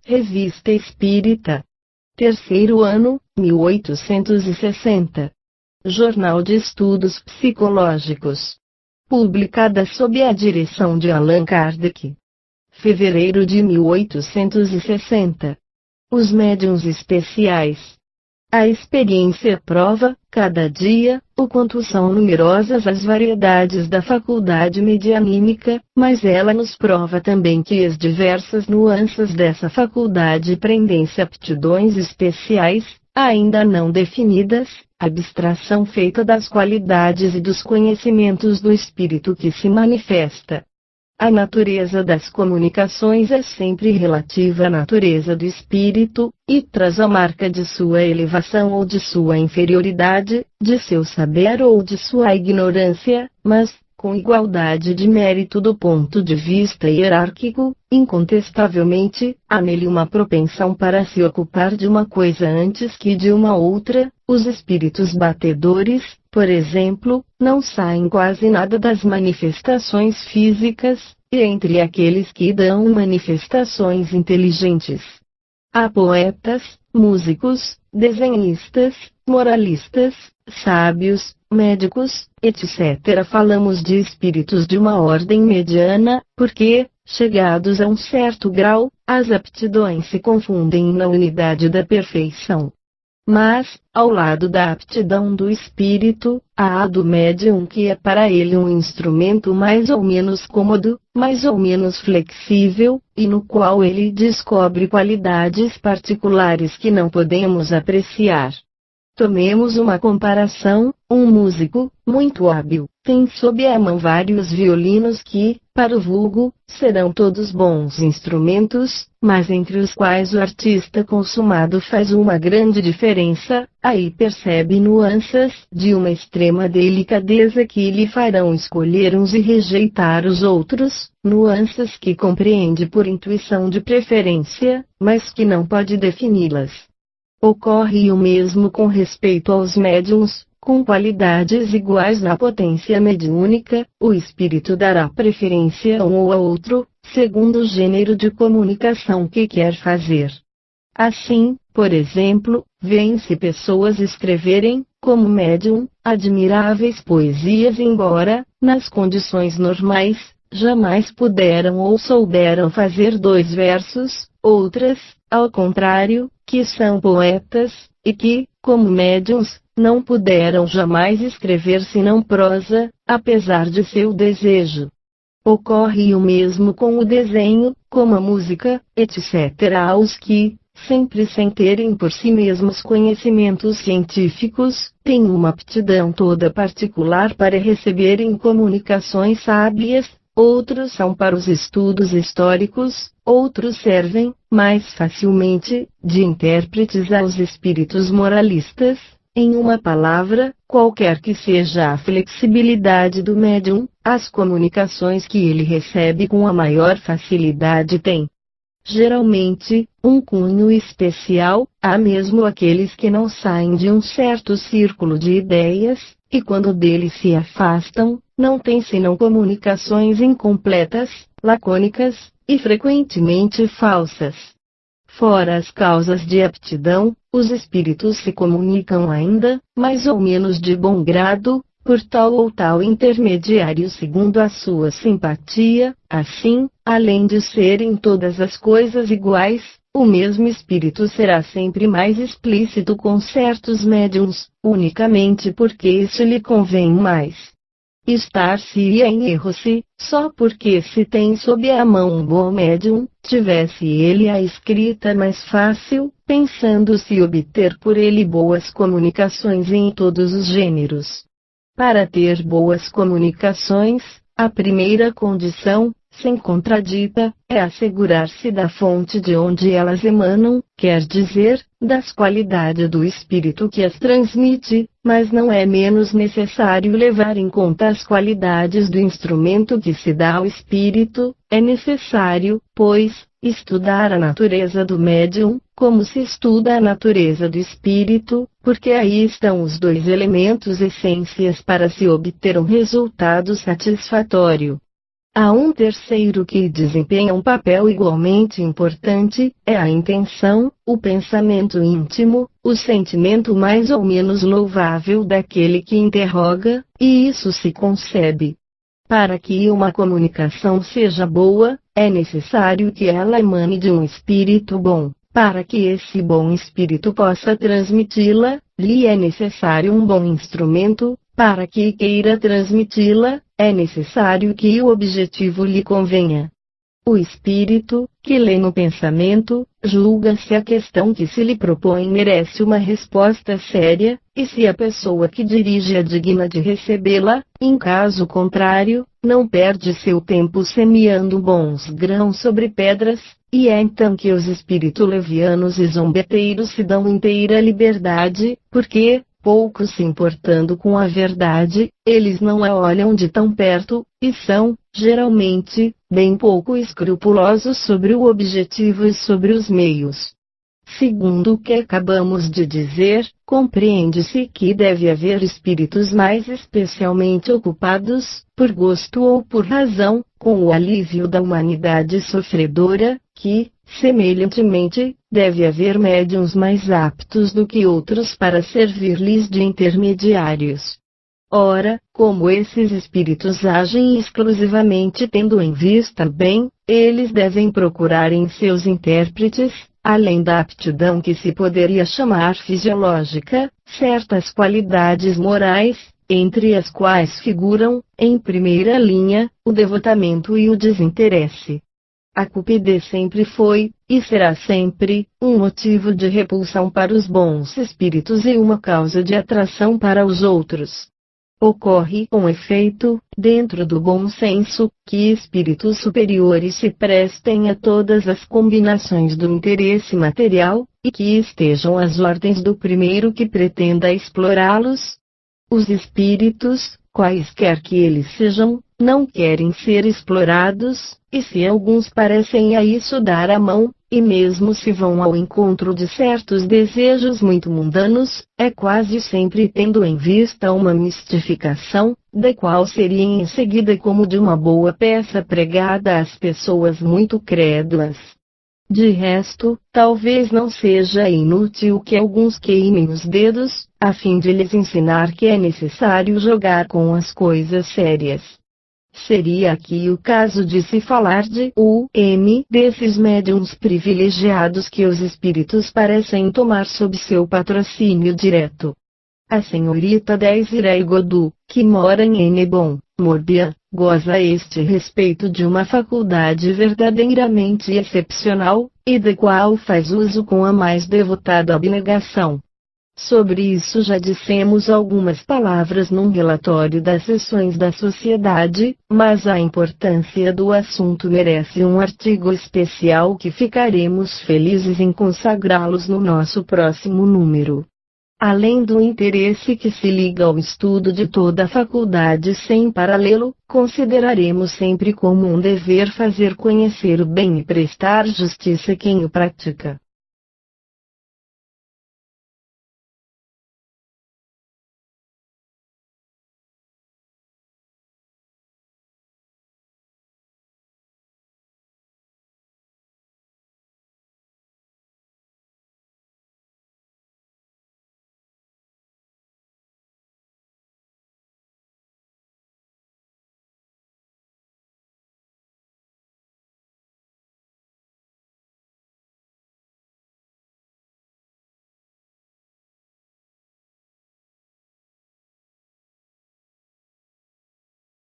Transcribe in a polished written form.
Revista Espírita. Terceiro ano, 1860. Jornal de Estudos Psicológicos. Publicada sob a direção de Allan Kardec. Fevereiro de 1860. Os médiuns especiais. A experiência prova, cada dia, o quanto são numerosas as variedades da faculdade medianímica, mas ela nos prova também que as diversas nuances dessa faculdade prendem-se a aptidões especiais, ainda não definidas, abstração feita das qualidades e dos conhecimentos do espírito que se manifesta. A natureza das comunicações é sempre relativa à natureza do espírito, e traz a marca de sua elevação ou de sua inferioridade, de seu saber ou de sua ignorância, mas, com igualdade de mérito do ponto de vista hierárquico, incontestavelmente, há nele uma propensão para se ocupar de uma coisa antes que de uma outra. Os espíritos batedores, por exemplo, não saem quase nada das manifestações físicas, e entre aqueles que dão manifestações inteligentes. Há poetas, músicos, desenhistas, moralistas, sábios, médicos, etc. Falamos de espíritos de uma ordem mediana, porque, chegados a um certo grau, as aptidões se confundem na unidade da perfeição. Mas, ao lado da aptidão do espírito, há a do médium, que é para ele um instrumento mais ou menos cômodo, mais ou menos flexível, e no qual ele descobre qualidades particulares que não podemos apreciar. Tomemos uma comparação: um músico, muito hábil, tem sob a mão vários violinos que, para o vulgo, serão todos bons instrumentos, mas entre os quais o artista consumado faz uma grande diferença. Aí percebe nuances de uma extrema delicadeza que lhe farão escolher uns e rejeitar os outros, nuances que compreende por intuição de preferência, mas que não pode defini-las. Ocorre o mesmo com respeito aos médiuns. Com qualidades iguais na potência mediúnica, o espírito dará preferência a um ou a outro, segundo o gênero de comunicação que quer fazer. Assim, por exemplo, vêem-se pessoas escreverem, como médium, admiráveis poesias, embora, nas condições normais, jamais puderam ou souberam fazer 2 versos, outras, ao contrário, que são poetas, e que, como médiuns, não puderam jamais escrever senão prosa, apesar de seu desejo. Ocorre o mesmo com o desenho, como a música, etc. Há os que, sempre sem terem por si mesmos conhecimentos científicos, têm uma aptidão toda particular para receberem comunicações sábias. Outros são para os estudos históricos, outros servem, mais facilmente, de intérpretes aos espíritos moralistas. Em uma palavra, qualquer que seja a flexibilidade do médium, as comunicações que ele recebe com a maior facilidade têm, geralmente, um cunho especial. Há mesmo aqueles que não saem de um certo círculo de ideias, e quando dele se afastam, não têm senão comunicações incompletas, lacônicas, e frequentemente falsas. Fora as causas de aptidão, os espíritos se comunicam ainda, mais ou menos de bom grado, por tal ou tal intermediário segundo a sua simpatia. Assim, além de serem todas as coisas iguais, o mesmo espírito será sempre mais explícito com certos médiuns, unicamente porque isso lhe convém mais. Estar-se-ia em erro se, só porque se tem sob a mão um bom médium, tivesse ele a escrita mais fácil, pensando-se obter por ele boas comunicações em todos os gêneros. Para ter boas comunicações, a primeira condição, sem contradita, é assegurar-se da fonte de onde elas emanam, quer dizer, das qualidades do espírito que as transmite, mas não é menos necessário levar em conta as qualidades do instrumento que se dá ao espírito. É necessário, pois, estudar a natureza do médium, como se estuda a natureza do espírito, porque aí estão os 2 elementos essências para se obter um resultado satisfatório. Há um terceiro que desempenha um papel igualmente importante, é a intenção, o pensamento íntimo, o sentimento mais ou menos louvável daquele que interroga, e isso se concebe. Para que uma comunicação seja boa, é necessário que ela emane de um espírito bom. Para que esse bom espírito possa transmiti-la, lhe é necessário um bom instrumento. Para que queira transmiti-la, é necessário que o objetivo lhe convenha. O espírito, que lê no pensamento, julga se a questão que se lhe propõe merece uma resposta séria, e se a pessoa que dirige é digna de recebê-la. Em caso contrário, não perde seu tempo semeando bons grãos sobre pedras, e é então que os espíritos levianos e zombeteiros se dão inteira liberdade, porque, pouco se importando com a verdade, eles não a olham de tão perto, e são, geralmente, bem pouco escrupulosos sobre o objetivo e sobre os meios. Segundo o que acabamos de dizer, compreende-se que deve haver espíritos mais especialmente ocupados, por gosto ou por razão, com o alívio da humanidade sofredora, que, semelhantemente, deve haver médiuns mais aptos do que outros para servir-lhes de intermediários. Ora, como esses espíritos agem exclusivamente tendo em vista o bem, eles devem procurar em seus intérpretes, além da aptidão que se poderia chamar fisiológica, certas qualidades morais, entre as quais figuram, em primeira linha, o devotamento e o desinteresse. A cupidez sempre foi, e será sempre, um motivo de repulsão para os bons espíritos e uma causa de atração para os outros. Ocorre com efeito, dentro do bom senso, que espíritos superiores se prestem a todas as combinações do interesse material, e que estejam às ordens do primeiro que pretenda explorá-los. Os espíritos, quaisquer que eles sejam, não querem ser explorados, e se alguns parecem a isso dar a mão, e mesmo se vão ao encontro de certos desejos muito mundanos, é quase sempre tendo em vista uma mistificação, da qual seria em seguida como de uma boa peça pregada às pessoas muito crédulas. De resto, talvez não seja inútil que alguns queimem os dedos, a fim de lhes ensinar que é necessário jogar com as coisas sérias. Seria aqui o caso de se falar de desses médiuns privilegiados que os espíritos parecem tomar sob seu patrocínio direto. A senhorita Desiree Godot, que mora em Hennebon, Morbia, goza a este respeito de uma faculdade verdadeiramente excepcional, e da qual faz uso com a mais devotada abnegação. Sobre isso já dissemos algumas palavras num relatório das sessões da sociedade, mas a importância do assunto merece um artigo especial que ficaremos felizes em consagrá-los no nosso próximo número. Além do interesse que se liga ao estudo de toda a faculdade sem paralelo, consideraremos sempre como um dever fazer conhecer o bem e prestar justiça a quem o pratica.